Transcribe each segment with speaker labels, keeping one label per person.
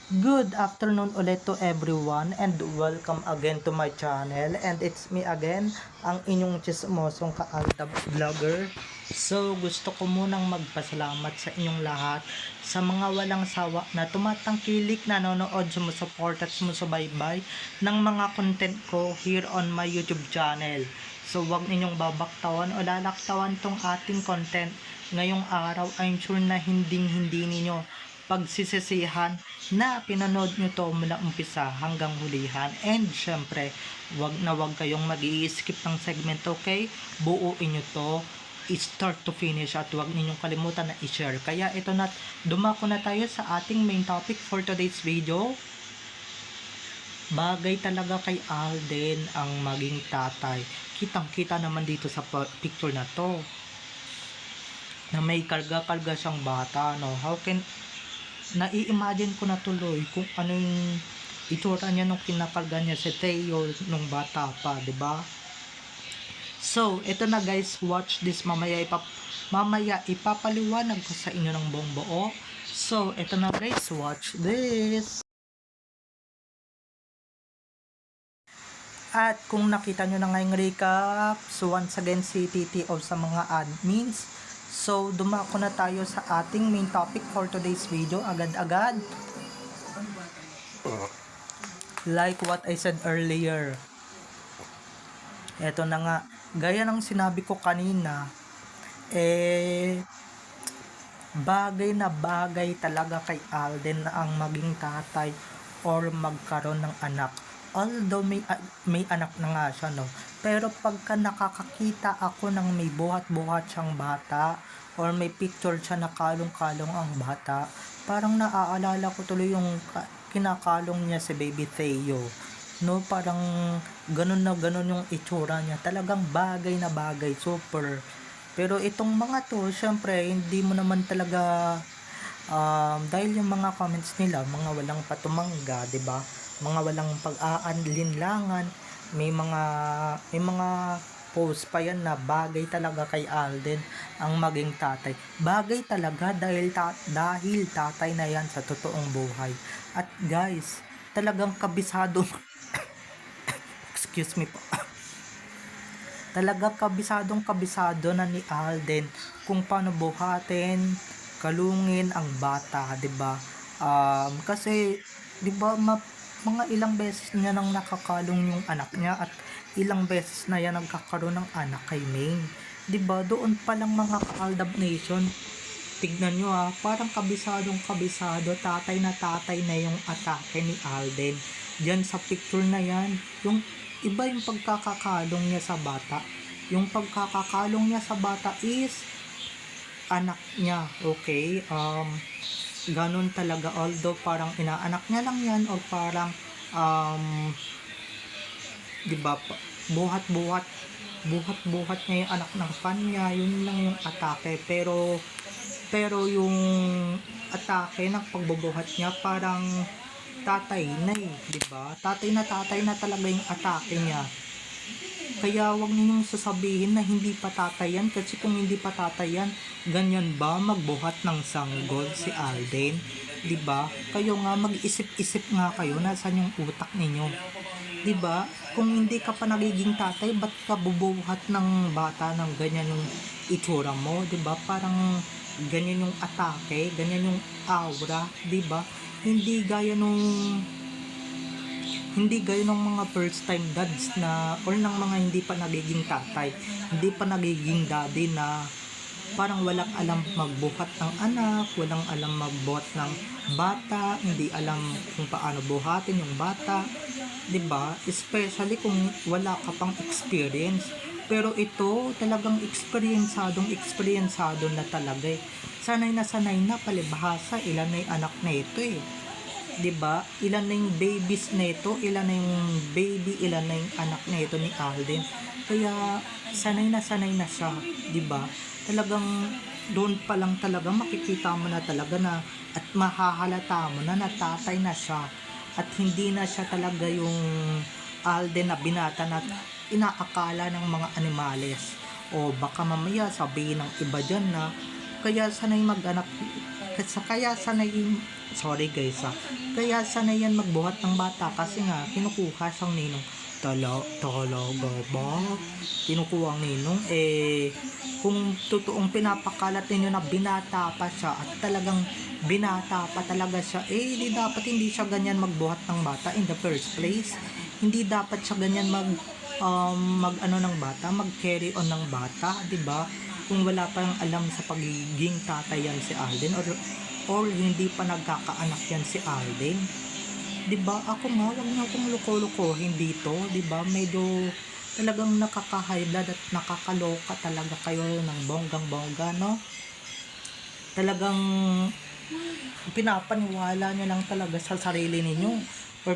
Speaker 1: Good afternoon ulit to everyone and welcome again to my channel, and it's me again, ang inyong chismosong kaaltab vlogger. So gusto ko munang magpasalamat sa inyong lahat sa mga walang sawa na tumatangkilik, nanonood, sumusuport at sumusubaybay ng mga content ko here on my YouTube channel. So wag ninyong babaktawan o lalaktawan tong ating content ngayong araw. I'm sure na hindi ninyo pagsisisihan na pinanood nyo to mula umpisa hanggang hulihan. And syempre, wag kayong mag-i-skip ng segment, okay? Buuin nyo to start to finish at wag ninyong kalimutan na i-share. Kaya ito na, dumako na tayo sa ating main topic for today's video. Bagay talaga kay Alden ang maging tatay. Kitang-kita naman dito sa picture na to na may karga-karga siyang bata, no? Nai-imagine ko na tuloy kung ano yung itsura niya nung kinakarga niya si Theo nung bata pa, 'di ba? So, ito na guys, watch this. Mamaya ipapaliwanag ko sa inyo ng buong buo. So, ito na guys, watch this. At kung nakita nyo na ngayong recap, so once again si TTO sa mga admins. So, dumako na tayo sa ating main topic for today's video agad-agad. Like what I said earlier. Eto na nga, gaya ng sinabi ko kanina, bagay na bagay talaga kay Alden na ang maging tatay or magkaroon ng anak. Although may anak na nga siya, no? Pero pagka nakakakita ako ng may buhat-buhat siyang bata or may picture siya na kalong-kalong ang bata, parang naaalala ko tuloy yung kinakalong niya si Baby Theo, no? Parang ganun na ganun yung itsura niya, talagang bagay na bagay, super. Pero itong mga to, syempre hindi mo naman talaga dahil yung mga comments nila, mga walang patumangga, 'di ba? Mga walang pag-aanlinlangan, may mga post pa yan na bagay talaga kay Alden ang maging tatay. Bagay talaga dahil tatay na yan sa totoong buhay. At guys, talagang kabisado excuse me po. Talaga kabisado na ni Alden kung paano buhatin, kalungin ang bata, 'di ba? Kasi 'di ba mga ilang beses niya nang nakakalong yung anak niya at ilang beses na yan nagkakaroon ng anak kay Maine. 'Di ba? Doon pa lang mga Kaaldab Nation, tignan nyo parang kabisado, tatay na yung atake ni Alden. Diyan sa picture na yan, yung iba yung pagkakakalong niya sa bata. Yung pagkakakalong niya sa bata is anak niya, okay? Ganun talaga, although parang inaanak niya lang yan or parang 'di ba, buhat-buhat niya yung anak ng fan niya, yun lang yung atake. Pero yung atake ng pagbubuhat niya parang tatay na 'di ba? Tatay na talaga yung atake niya. Kaya wag ninyong sasabihin na hindi pa tatay yan, kasi kung hindi pa tatay yan, ganyan ba magbuhat ng sanggol si Alden? 'Di ba? Kayo nga mag-isip-isip nga kayo, nasaan yung utak ninyo? 'Di ba? Kung hindi ka pa nagiging tatay, ba't ka bubuhat ng bata ng ganyan yung itsura mo? 'Di ba? Parang ganyan yung atake, ganyan yung aura, 'di ba? Hindi gaya ng mga first time dads na or ng mga hindi pa nagiging tatay, hindi pa nagiging daddy na parang walang alam magbuhat ng anak, walang alam magbuhat ng bata, hindi alam kung paano buhatin yung bata, 'di ba? Especially kung wala ka pang experience. Pero ito talagang eksperyensado na talaga. Sanay na palibhasa, ilan na yung anak na ito 'di ba? Ilan na yung babies nito, ilan na yung baby, ilan na yung anak nito ni Alden. Kaya sanay na siya, 'di ba? Talagang doon pa lang talaga makikita mo na talaga na at mahahalata mo na natatay na siya at hindi na siya talaga yung Alden na binata na inaakala ng mga animales. O baka mamaya sabihin ng iba dyan na kaya sanay mag-anak kaya sanay, sorry guys kaya sanay yan magbuhat ng bata kasi nga kinukuha siyang ninong. Talaga ba? Kinukuha ang ninong? Kung totoong pinapakalat ninyo na binata pa siya at talagang binata pa talaga siya, di dapat hindi siya ganyan magbuhat ng bata in the first place. Hindi dapat siya ganyan mag ano ng bata, mag carry on ng bata, 'di ba? Kung wala pang alam sa pagiging tatay yan si Alden, or hindi pa nagkakaanak yan si Alden, 'di ba? Ako nga, wag na akong loko-lokohin dito, 'di ba? Medyo talagang nakaka-high blood at nakakaloka talaga kayo ng bonggang-bongga, no? Talagang pinapaniwala nyo lang talaga sa sarili ninyo, or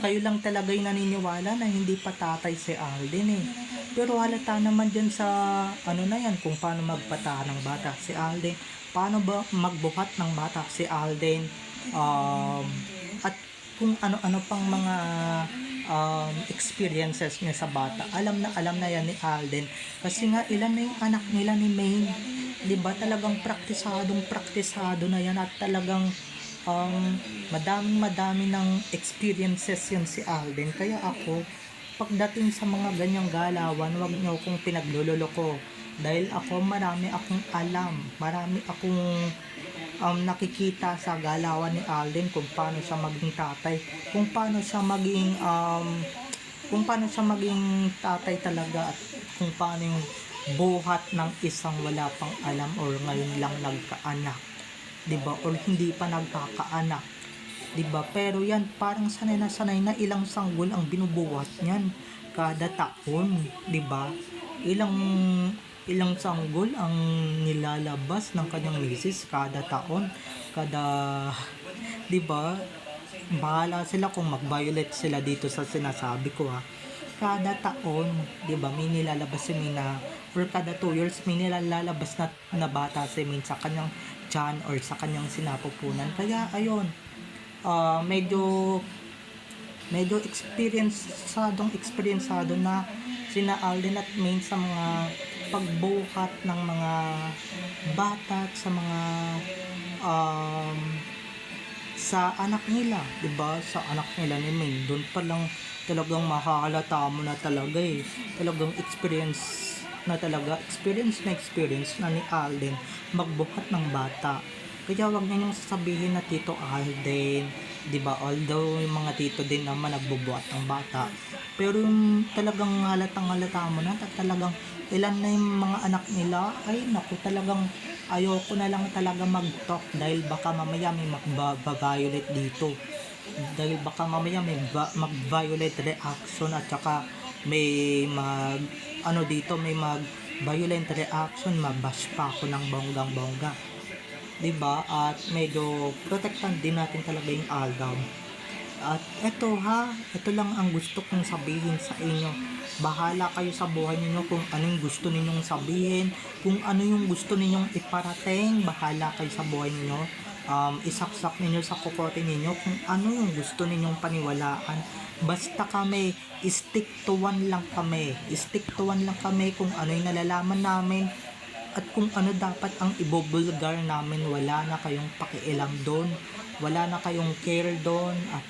Speaker 1: kayo lang talaga yung naniniwala na hindi pa tatay si Alden Pero halata naman dyan sa ano na yan, kung paano magpata ng bata si Alden, paano ba magbuhat ng bata si Alden, at kung ano-ano pang mga experiences niya sa bata. Alam na yan ni Alden kasi nga ilan na yung anak nila ni Maine, 'di ba? Talagang praktisado na yan at talagang madami ng experiences yan si Alden. Kaya ako, pagdating sa mga ganyang galawan, wag niyo akong pinagluloloko dahil ako marami akong alam, marami akong nakikita sa galawan ni Alden kung paano siya maging tatay, kung paano siya maging tatay talaga, at kung paano yung buhat ng isang wala pang alam or ngayon lang nagkaanak, 'di ba? Or hindi pa nagkakaanak, 'di ba? Pero yan parang sanay na ilang sanggol ang binubuhat niyan kada taon, 'di ba? Ilang sanggol ang nilalabas ng kanyang misis kada taon, 'di ba? Bahala sila kung mag-violate sila dito sa sinasabi ko kada taon, 'di ba? May nilalabas si Mina, or kada 2 years may nilalabas na bata si Min sa kanyang tiyan or sa kanyang sinapupunan. Kaya ayun, medyo eksperyensado na sina Alden at Maine sa mga pagbuhat ng mga bata at sa mga sa anak nila, 'di ba? Sa anak nila ni Maine, doon pa lang talagang mahahalata mo na talaga talagang experience na ni Alden magbuhat ng bata. Kaya wag niyo sasabihin na Tito Alden, 'di ba? Although yung mga tito din naman nagbubuhat ng bata, pero yung talagang halata mo na talagang ilan na yung mga anak nila, ay naku, talagang ayoko na lang talaga mag-talk dahil baka mamaya may mag-violate dito, dahil baka mamaya may mag-violate reaction, at saka may may mag-violent reaction, mabash pa ako ng bonggang-bongga, 'di ba? At medyo protektan din natin talaga yung algam. At ito lang ang gusto kong sabihin sa inyo. Bahala kayo sa buhay niyo kung anong gusto ninyong sabihin, kung ano yung gusto ninyong iparating, bahala kayo sa buhay niyo. Isaksak ninyo sa kukote ninyo kung ano yung gusto ninyong paniwalaan. Basta kami, stick to one lang kami kung ano yung nalalaman namin, at kung ano dapat ang ibubulgar namin. Wala na kayong pakialam doon, wala na kayong care doon, at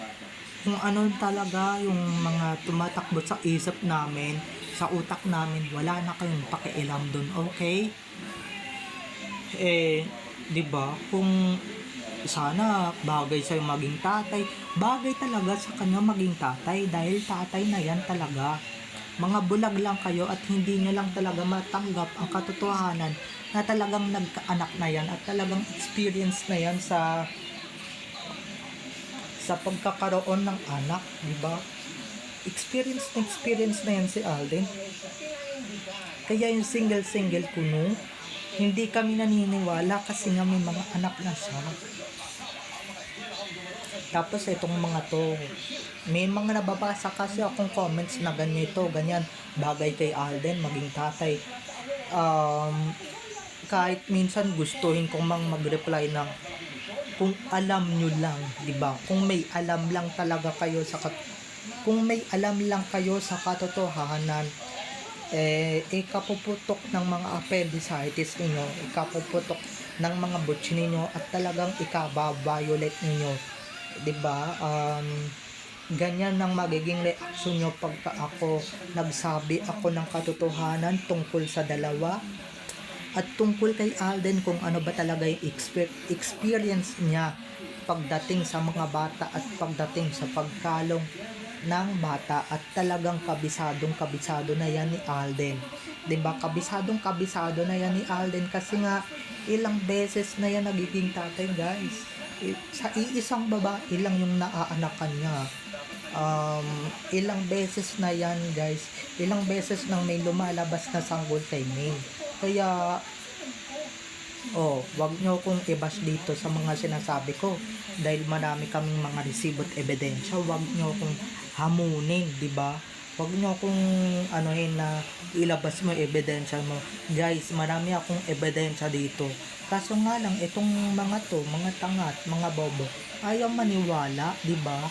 Speaker 1: kung ano talaga yung mga tumatakbo sa isip namin, sa utak namin, wala na kayong pakialam doon, okay? 'Di ba? Kung sana bagay sa'yo maging tatay, bagay talaga sa kanya maging tatay, dahil tatay na yan talaga. Mga bulag lang kayo at hindi nyo lang talaga matanggap ang katotohanan na talagang nagkaanak na yan at talagang experience na yan sa pagkakaroon ng anak, di ba? Experience na yan si Alden. Kaya yung single kuno, hindi kami naniniwala kasi nga may mga anak na siya. Tapos itong mga to, may mga nababasa kasi akong comments na ganyan, bagay kay Alden maging tatay. Kahit minsan gustuhin kong mag-reply ng kung alam nyo lang, di ba? Kung may alam lang kayo sa katotohanan, ikapuputok ng mga appendicitis ninyo, ikapuputok ng mga butsi ninyo at talagang ikababiolate ninyo. 'Di ba? Ganyan ang magiging reaksyon nyo pagka ako nagsabi ako ng katotohanan tungkol sa dalawa at tungkol kay Alden kung ano ba talaga yung experience niya pagdating sa mga bata at pagdating sa pagkalong ng bata at talagang kabisado na yan ni Alden. 'Di ba? Kabisado na yan ni Alden kasi nga ilang beses na yan nagiging tatay, guys. Sa iisang babae lang yung naaanakan niya. Ilang beses na yan, guys. Ilang beses nang may lumalabas na sanggol kay May. Kaya wag nyo kong i-bash dito sa mga sinasabi ko dahil marami kaming mga resibo at ebidensya. Wag nyo kong hamunin, 'di ba? Wag nyo kong anuhin na ilabas mo ebidensya mo. Guys, marami akong ebidensya dito. Kaso nga lang itong mga to, mga tangat, mga bobo, ayaw maniwala, 'di ba?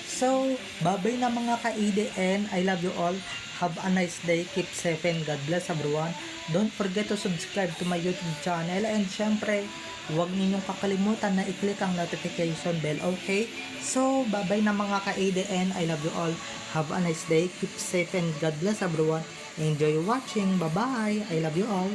Speaker 1: So, babay na mga ka-EDN. I love you all. Have a nice day. Keep safe and God bless everyone. Don't forget to subscribe to my YouTube channel. And syempre, huwag ninyong kakalimutan na i-click ang notification bell. Okay? So, babay na mga ka-EDN. I love you all. Have a nice day. Keep safe and God bless everyone. Enjoy watching. Bye-bye. I love you all.